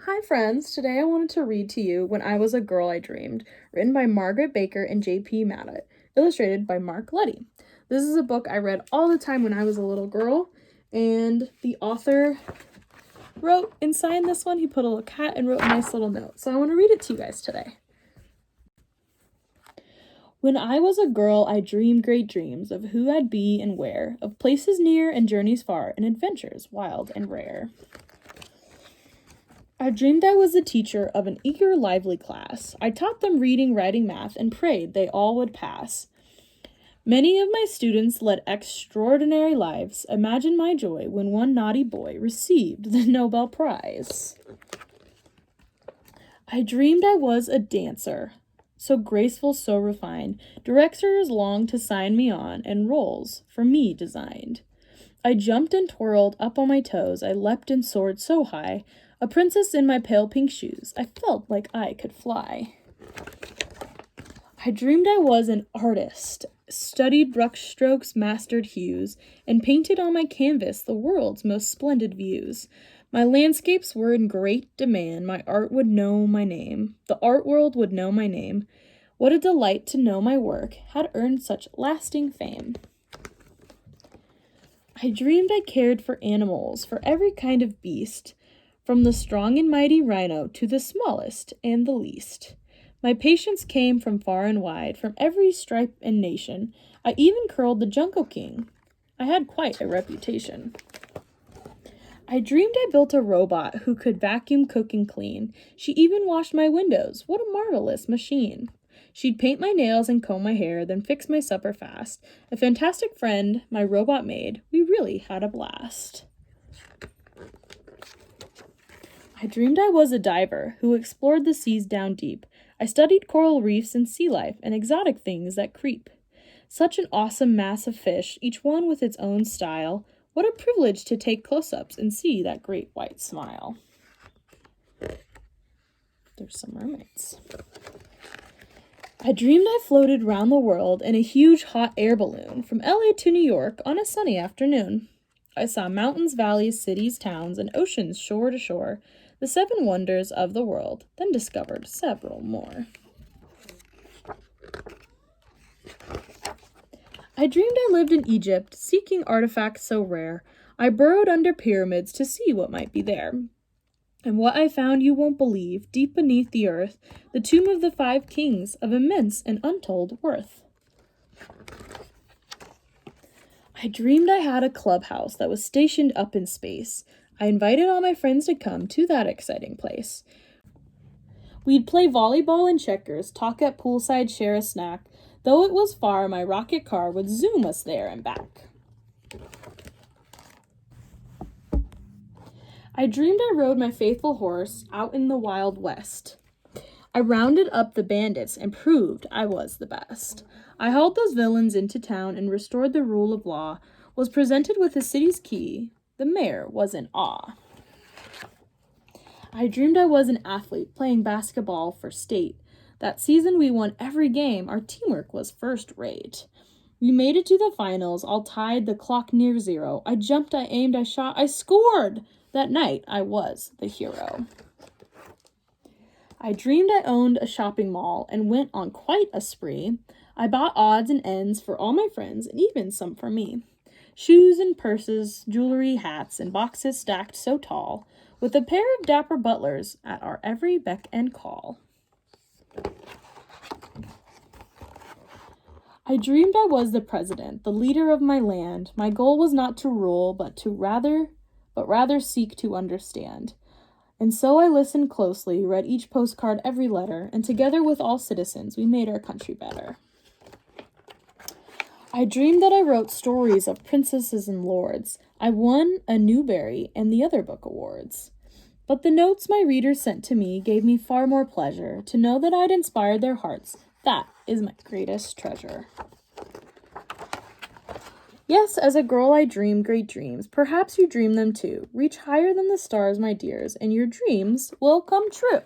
Hi friends, today I wanted to read to you When I Was a Girl I Dreamed, written by Margaret Baker and J.P. Maddott, illustrated by Mark Letty. This is a book I read all the time when I was a little girl, and the author wrote inside this one, he put a little cat and wrote a nice little note, so I want to read it to you guys today. When I was a girl, I dreamed great dreams of who I'd be and where, of places near and journeys far, and adventures wild and rare. I dreamed I was the teacher of an eager, lively class. I taught them reading, writing, math, and prayed they all would pass. Many of my students led extraordinary lives. Imagine my joy when one naughty boy received the Nobel Prize. I dreamed I was a dancer, so graceful, so refined. Directors longed to sign me on, and roles for me designed. I jumped and twirled up on my toes. I leapt and soared so high. A princess in my pale pink shoes, I felt like I could fly. I dreamed I was an artist, studied brush strokes, mastered hues, and painted on my canvas the world's most splendid views. My landscapes were in great demand, my art would know my name, the art world would know my name. What a delight to know my work had earned such lasting fame. I dreamed I cared for animals, for every kind of beast, from the strong and mighty rhino to the smallest and the least. My patients came from far and wide, from every stripe and nation. I even curled the Jungle King. I had quite a reputation. I dreamed I built a robot who could vacuum, cook, and clean. She even washed my windows. What a marvelous machine. She'd paint my nails and comb my hair, then fix my supper fast. A fantastic friend my robot made. We really had a blast. I dreamed I was a diver who explored the seas down deep. I studied coral reefs and sea life and exotic things that creep. Such an awesome mass of fish, each one with its own style. What a privilege to take close-ups and see that great white smile. There's some mermaids. I dreamed I floated round the world in a huge hot air balloon from LA to New York on a sunny afternoon. I saw mountains, valleys, cities, towns, and oceans shore to shore, the 7 wonders of the world, then discovered several more. I dreamed I lived in Egypt, seeking artifacts so rare. I burrowed under pyramids to see what might be there. And what I found you won't believe, deep beneath the earth, the tomb of the 5 kings of immense and untold worth. I dreamed I had a clubhouse that was stationed up in space. I invited all my friends to come to that exciting place. We'd play volleyball and checkers, talk at poolside, share a snack. Though it was far, my rocket car would zoom us there and back. I dreamed I rode my faithful horse out in the Wild West. I rounded up the bandits and proved I was the best. I hauled those villains into town and restored the rule of law, was presented with the city's key. The mayor was in awe. I dreamed I was an athlete playing basketball for state. That season we won every game. Our teamwork was first rate. We made it to the finals, all tied, the clock near 0. I jumped, I aimed, I shot, I scored! That night I was the hero. I dreamed I owned a shopping mall and went on quite a spree. I bought odds and ends for all my friends and even some for me. Shoes and purses, jewelry, hats, and boxes stacked so tall, with a pair of dapper butlers at our every beck and call. I dreamed I was the president, the leader of my land. My goal was not to rule, but rather seek to understand. And so I listened closely, read each postcard, every letter, and together with all citizens, we made our country better. I dreamed that I wrote stories of princesses and lords. I won a Newbery and the other book awards. But the notes my readers sent to me gave me far more pleasure to know that I'd inspired their hearts. That is my greatest treasure. Yes, as a girl I dreamed great dreams. Perhaps you dream them too. Reach higher than the stars, my dears, and your dreams will come true.